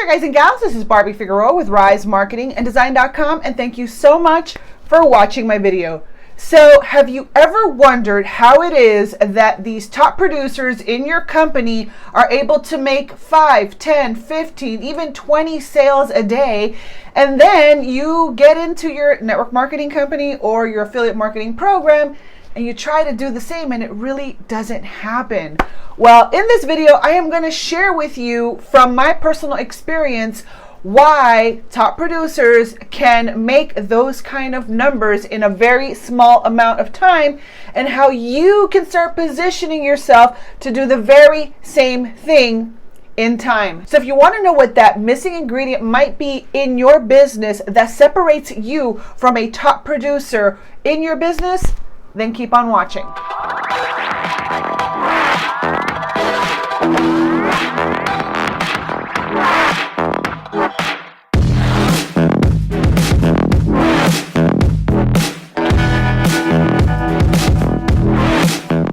guys and gals, this is Barbie Figueroa with Rise Marketing and Design.com, and thank you so much for watching my video. So have you ever wondered how it is that these top producers in your company are able to make 5, 10, 15, even 20 sales a day, and then you get into your network marketing company or your affiliate marketing program and you try to do the same and it really doesn't happen? Well, in this video, I am going to share with you from my personal experience why top producers can make those kind of numbers in a very small amount of time, and how you can start positioning yourself to do the very same thing in time. So if you want to know what that missing ingredient might be in your business that separates you from a top producer in your business, then keep on watching.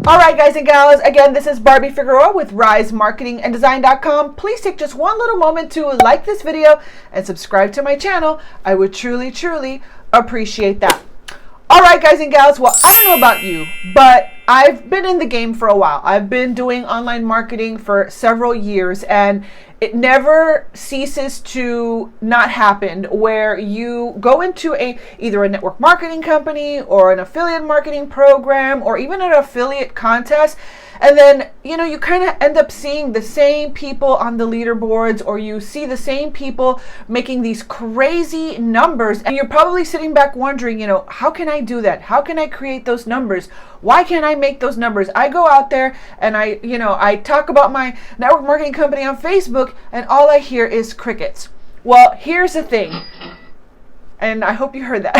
All right, guys and gals, again, this is Barbie Figueroa with Rise Marketing and Design.com. Please take just one little moment to like this video and subscribe to my channel. I would truly, truly appreciate that. All right, guys and gals, well, I don't know about you, but I've been in the game for a while. I've been doing online marketing for several years, and it never ceases to not happen where you go into either a network marketing company or an affiliate marketing program or even an affiliate contest, and then you kind of end up seeing the same people on the leaderboards, or you see the same people making these crazy numbers, and you're probably sitting back wondering, how can I do that? How can I create those numbers? Why can't I make those numbers? I go out there and I talk about my network marketing company on Facebook, and all I hear is crickets. Well, here's the thing, and I hope you heard that.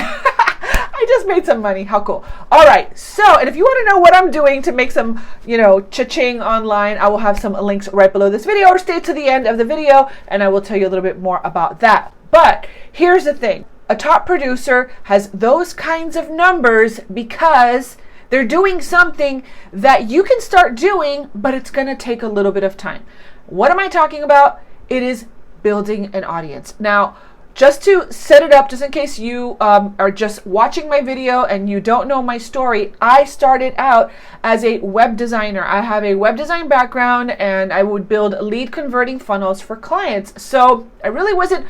I just made some money. How cool. All right. So, and if you want to know what I'm doing to make some, cha-ching online, I will have some links right below this video, or stay to the end of the video and I will tell you a little bit more about that. But here's the thing. A top producer has those kinds of numbers because they're doing something that you can start doing, but it's going to take a little bit of time. What am I talking about? It is building an audience. Now, just to set it up, just in case you are just watching my video and you don't know my story, I started out as a web designer. I have a web design background, and I would build lead converting funnels for clients. So I really wasn't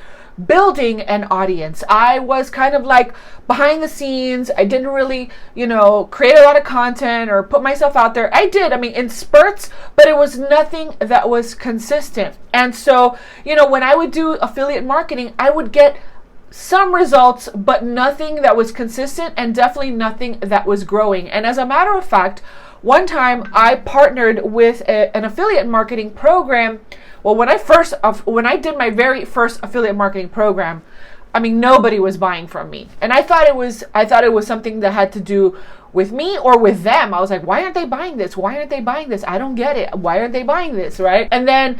building an audience. I was kind of like behind the scenes. I didn't really, create a lot of content or put myself out there. I did, in spurts, but it was nothing that was consistent. And so, when I would do affiliate marketing, I would get some results, but nothing that was consistent, and definitely nothing that was growing. And as a matter of fact, one time I partnered with an affiliate marketing program. Well, when I did my very first affiliate marketing program, nobody was buying from me, and I thought it was something that had to do with me or with them. I was like, why aren't they buying this? Why aren't they buying this? I don't get it. Why aren't they buying this, right? And then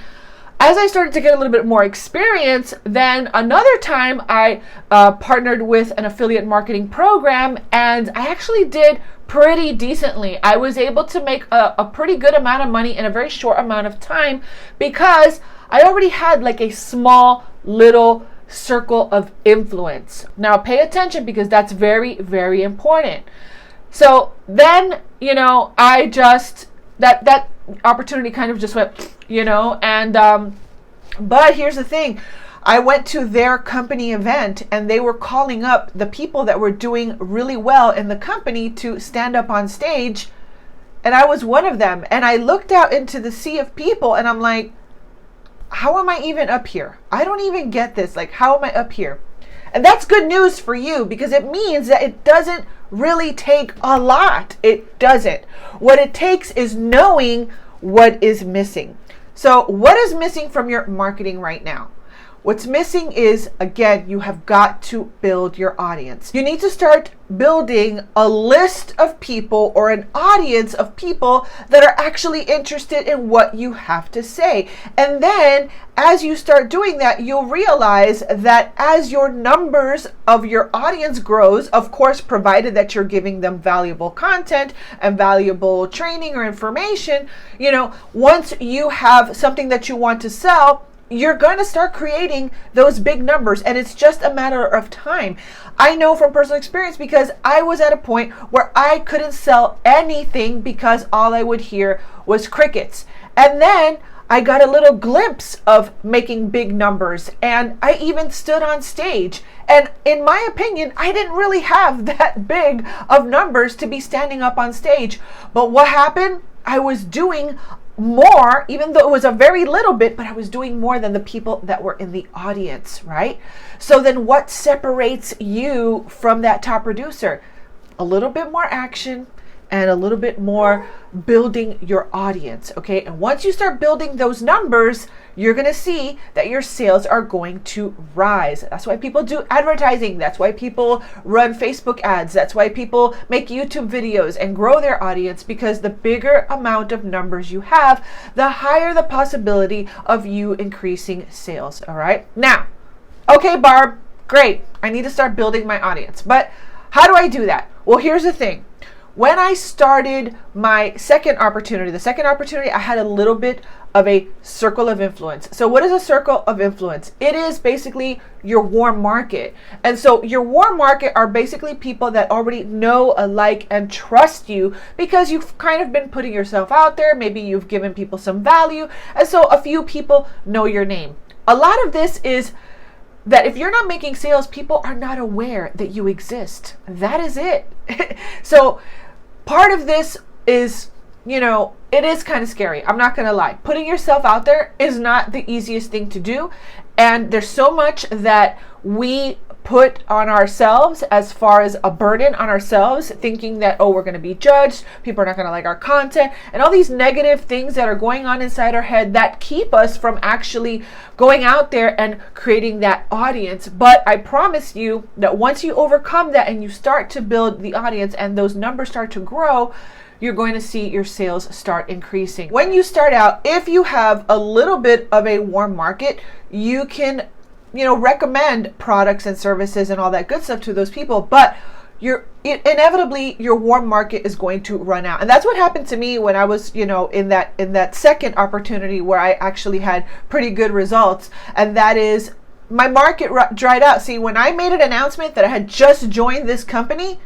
as I started to get a little bit more experience, then another time I partnered with an affiliate marketing program, and I actually did pretty decently. I was able to make a pretty good amount of money in a very short amount of time because I already had like a small little circle of influence. Now pay attention, because that's very, very important. So then, I just, that opportunity kind of just went, but here's the thing. I went to their company event, and they were calling up the people that were doing really well in the company to stand up on stage, and I was one of them. And I looked out into the sea of people, and I'm like, how am I even up here? I don't even get this. Like, how am I up here? And that's good news for you, because it means that it doesn't really take a lot. It doesn't. What it takes is knowing what is missing. So what is missing from your marketing right now? What's missing is, again, you have got to build your audience. You need to start building a list of people, or an audience of people that are actually interested in what you have to say. And then as you start doing that, you'll realize that as your numbers of your audience grows, of course, provided that you're giving them valuable content and valuable training or information, once you have something that you want to sell, you're going to start creating those big numbers, and it's just a matter of time. I know from personal experience because I was at a point where I couldn't sell anything because all I would hear was crickets. And then I got a little glimpse of making big numbers, and I even stood on stage. And in my opinion, I didn't really have that big of numbers to be standing up on stage. But what happened? I was doing more, even though it was a very little bit, but I was doing more than the people that were in the audience, right? So then what separates you from that top producer? A little bit more action and a little bit more building your audience, okay? And once you start building those numbers, you're gonna see that your sales are going to rise. That's why people do advertising. That's why people run Facebook ads. That's why people make YouTube videos and grow their audience, because the bigger amount of numbers you have, the higher the possibility of you increasing sales, all right? Now, okay, Barb, great. I need to start building my audience, but how do I do that? Well, here's the thing. When I started my second opportunity, I had a little bit of a circle of influence. So what is a circle of influence? It is basically your warm market. And so your warm market are basically people that already know, like, and trust you because you've kind of been putting yourself out there. Maybe you've given people some value. And so a few people know your name. A lot of this is that if you're not making sales, people are not aware that you exist. That is it. So part of this is, it is kind of scary. I'm not going to lie. Putting yourself out there is not the easiest thing to do. And there's so much that we put on ourselves as far as a burden on ourselves, thinking that, oh, we're going to be judged, people are not going to like our content, and all these negative things that are going on inside our head that keep us from actually going out there and creating that audience. But I promise you that once you overcome that and you start to build the audience and those numbers start to grow, you're going to see your sales start increasing. When you start out, if you have a little bit of a warm market, you can recommend products and services and all that good stuff to those people, but inevitably your warm market is going to run out. And that's what happened to me when I was, in that second opportunity where I actually had pretty good results. And that is my market dried out. See, when I made an announcement that I had just joined this company,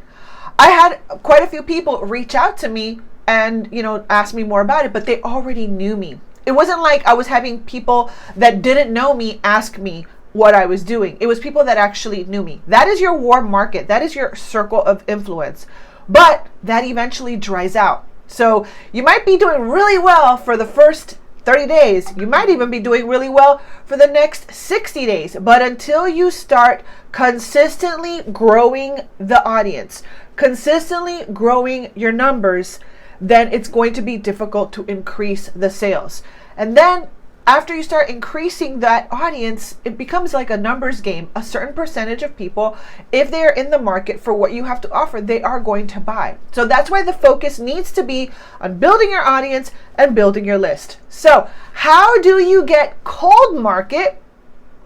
I had quite a few people reach out to me and, ask me more about it, but they already knew me. It wasn't like I was having people that didn't know me ask me what I was doing. It was people that actually knew me. That is your warm market. That is your circle of influence. But that eventually dries out. So you might be doing really well for the first 30 days. You might even be doing really well for the next 60 days. But until you start consistently growing the audience, consistently growing your numbers, then it's going to be difficult to increase the sales. And then after you start increasing that audience, it becomes like a numbers game. A certain percentage of people, if they are in the market for what you have to offer, they are going to buy. So that's why the focus needs to be on building your audience and building your list. So how do you get cold market?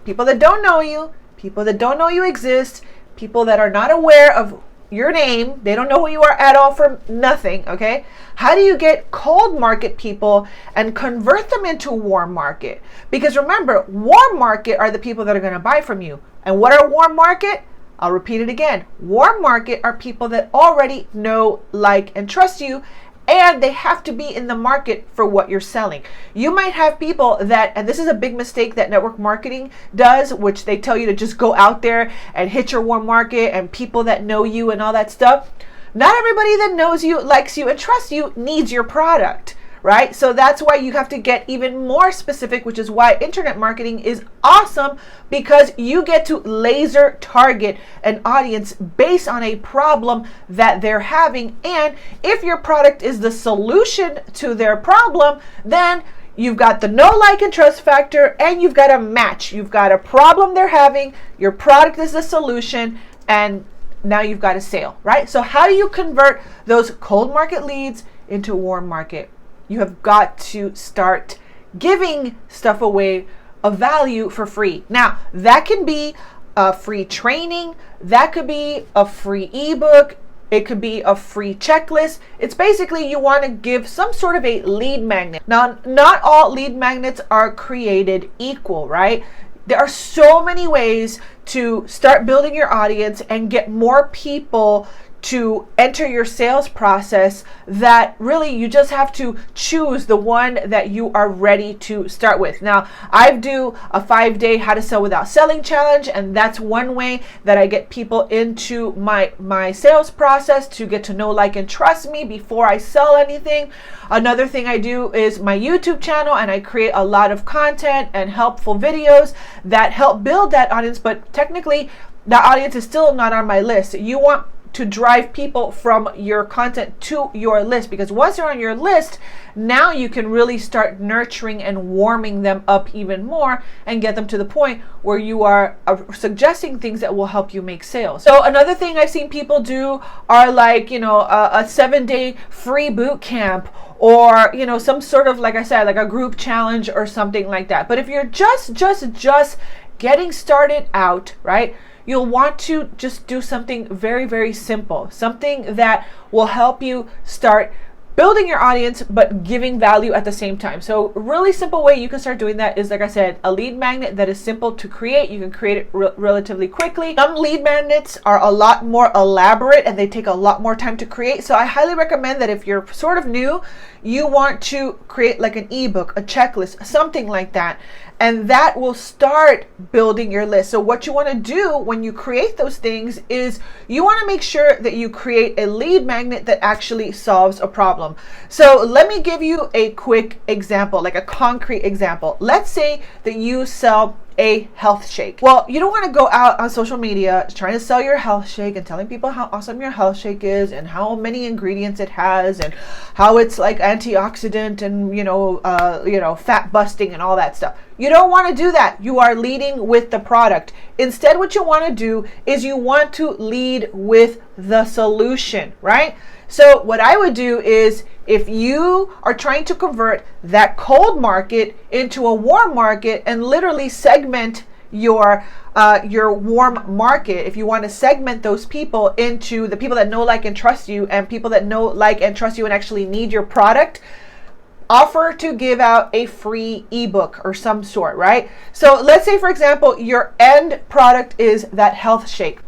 People that don't know you, people that don't know you exist, people that are not aware of your name, they don't know who you are at all from nothing, okay? How do you get cold market people and convert them into warm market? Because remember, warm market are the people that are going to buy from you. And what are warm market? I'll repeat it again. Warm market are people that already know, like, and trust you, and they have to be in the market for what you're selling. You might have people that, and this is a big mistake that network marketing does, which they tell you to just go out there and hit your warm market and people that know you and all that stuff. Not everybody that knows you, likes you, and trusts you needs your product, right? So that's why you have to get even more specific, which is why internet marketing is awesome, because you get to laser target an audience based on a problem that they're having. And if your product is the solution to their problem, then you've got the know, like, and trust factor, and you've got a match. You've got a problem they're having, your product is the solution, and now you've got a sale, right? So how do you convert those cold market leads into warm market? You have got to start giving stuff away of value for free. Now, that can be a free training, that could be a free ebook. It could be a free checklist. It's basically you want to give some sort of a lead magnet. Now, not all lead magnets are created equal, right? There are so many ways to start building your audience and get more people to enter your sales process that really you just have to choose the one that you are ready to start with. Now, I do a 5-day how to sell without selling challenge, and that's one way that I get people into my sales process to get to know, like, and trust me before I sell anything. Another thing I do is my YouTube channel, and I create a lot of content and helpful videos that help build that audience, but technically that audience is still not on my list. You want to drive people from your content to your list, because once they're on your list, now you can really start nurturing and warming them up even more and get them to the point where you are suggesting things that will help you make sales. So another thing I've seen people do are like, a 7-day free boot camp, or some sort of, like I said, like a group challenge or something like that. But if you're just getting started out, right, you'll want to just do something very, very simple, something that will help you start building your audience, but giving value at the same time. So a really simple way you can start doing that is, like I said, a lead magnet that is simple to create. You can create it relatively quickly. Some lead magnets are a lot more elaborate and they take a lot more time to create. So I highly recommend that if you're sort of new, you want to create like an ebook, a checklist, something like that. And that will start building your list. So what you want to do when you create those things is you want to make sure that you create a lead magnet that actually solves a problem. So let me give you a quick example, like a concrete example. Let's say that you sell a health shake. Well, you don't want to go out on social media trying to sell your health shake and telling people how awesome your health shake is and how many ingredients it has and how it's like antioxidant and fat busting and all that stuff. You don't want to do that. You are leading with the product. Instead, what you want to do is you want to lead with the solution, right? So what I would do is, if you are trying to convert that cold market into a warm market and literally segment your warm market, if you want to segment those people into the people that know, like, and trust you, and people that know, like, and trust you and actually need your product, offer to give out a free ebook or some sort, right? So let's say, for example, your end product is that health shake.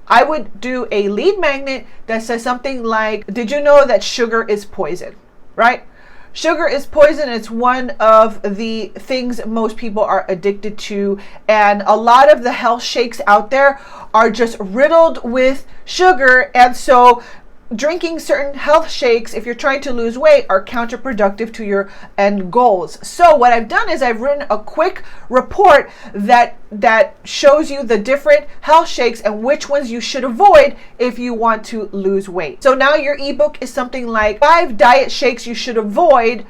I would do a lead magnet that says something like, did you know that sugar is poison, right? Sugar is poison. It's one of the things most people are addicted to. And a lot of the health shakes out there are just riddled with sugar. And so drinking certain health shakes, if you're trying to lose weight, are counterproductive to your end goals. So what I've done is I've written a quick report that shows you the different health shakes and which ones you should avoid if you want to lose weight. So now your ebook is something like 5 diet shakes you should avoid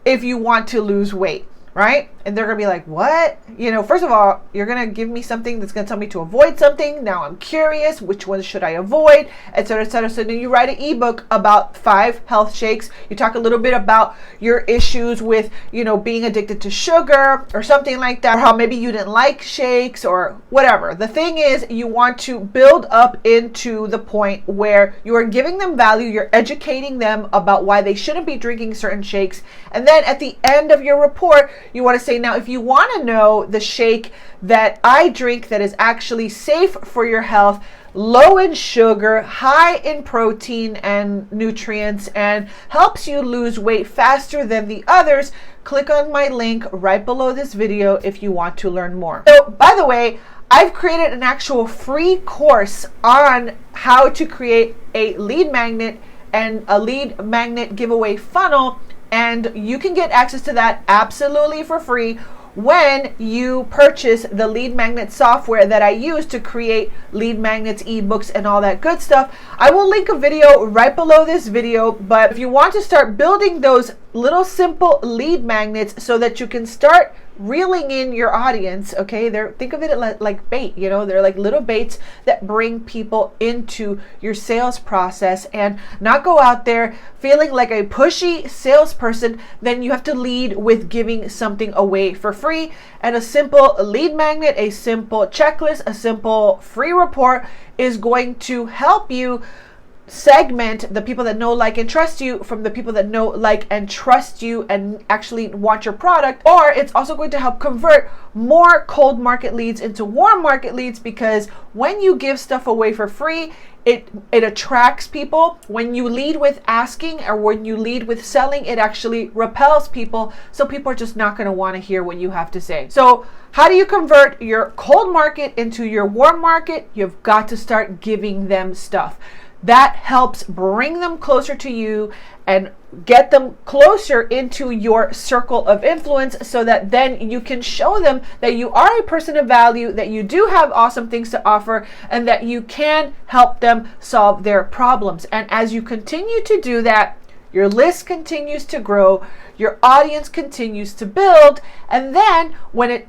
if you want to lose weight, right? And they're gonna be like, what? First of all, you're gonna give me something that's gonna tell me to avoid something. Now I'm curious, which ones should I avoid, etc., etc. So then you write an ebook about 5 health shakes. You talk a little bit about your issues with, being addicted to sugar or something like that, or how maybe you didn't like shakes or whatever. The thing is, you want to build up into the point where you are giving them value, you're educating them about why they shouldn't be drinking certain shakes. And then at the end of your report, you want to say, now, if you want to know the shake that I drink that is actually safe for your health, low in sugar, high in protein and nutrients, and helps you lose weight faster than the others, click on my link right below this video if you want to learn more. So, by the way, I've created an actual free course on how to create a lead magnet and a lead magnet giveaway funnel. And you can get access to that absolutely for free when you purchase the lead magnet software that I use to create lead magnets, ebooks, and all that good stuff. I will link a video right below this video, but if you want to start building those little simple lead magnets so that you can start reeling in your audience, okay? Think of it like bait, they're like little baits that bring people into your sales process, and not go out there feeling like a pushy salesperson. Then you have to lead with giving something away for free. And a simple lead magnet, a simple checklist, a simple free report is going to help you segment the people that know, like, and trust you from the people that know, like, and trust you and actually want your product. Or it's also going to help convert more cold market leads into warm market leads, because when you give stuff away for free, it attracts people. When you lead with asking, or when you lead with selling, it actually repels people. So people are just not going to want to hear what you have to say. So how do you convert your cold market into your warm market? You've got to start giving them stuff. That helps bring them closer to you and get them closer into your circle of influence, so that then you can show them that you are a person of value, that you do have awesome things to offer, and that you can help them solve their problems. And as you continue to do that, your list continues to grow, your audience continues to build, and then when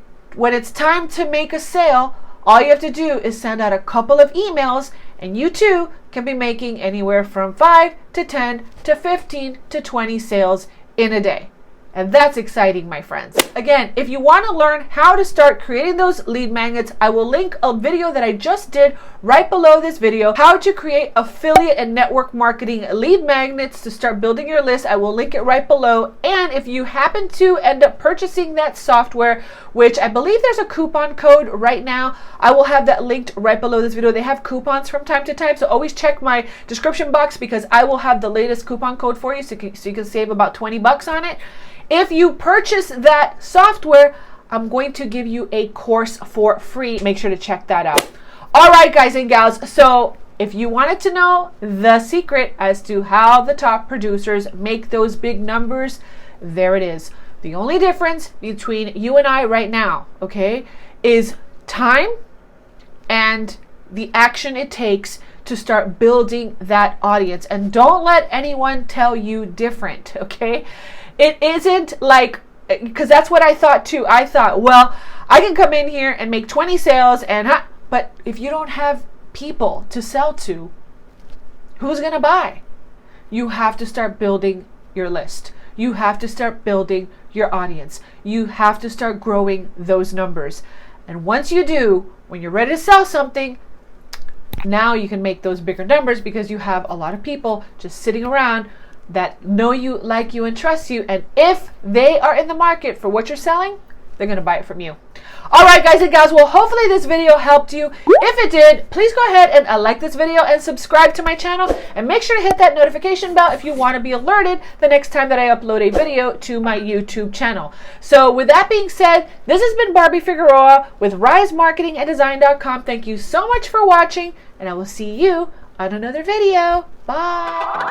it's time to make a sale, all you have to do is send out a couple of emails, and you too can be making anywhere from 5 to 10 to 15 to 20 sales in a day. And that's exciting, my friends. Again, if you want to learn how to start creating those lead magnets, I will link a video that I just did right below this video, how to create affiliate and network marketing lead magnets to start building your list. I will link it right below. And if you happen to end up purchasing that software, which I believe there's a coupon code right now, I will have that linked right below this video. They have coupons from time to time, so always check my description box, because I will have the latest coupon code for you, so you can save about 20 bucks on it. If you purchase that software, I'm going to give you a course for free. Make sure to check that out. All right, guys and gals. So if you wanted to know the secret as to how the top producers make those big numbers, there it is. The only difference between you and I right now, okay, is time and the action it takes to start building that audience. And don't let anyone tell you different, okay? It isn't like, because that's what I thought too. I thought, well, I can come in here and make 20 sales, but if you don't have people to sell to, who's going to buy? You have to start building your list. You have to start building your audience. You have to start growing those numbers. And once you do, when you're ready to sell something, now you can make those bigger numbers, because you have a lot of people just sitting around that know you, like you, and trust you. And if they are in the market for what you're selling, they're going to buy it from you. All right, guys and gals. Well, hopefully this video helped you. If it did, please go ahead and like this video and subscribe to my channel. And make sure to hit that notification bell if you want to be alerted the next time that I upload a video to my YouTube channel. So with that being said, this has been Barbie Figueroa with RiseMarketingAndDesign.com. Thank you so much for watching, and I will see you on another video. Bye.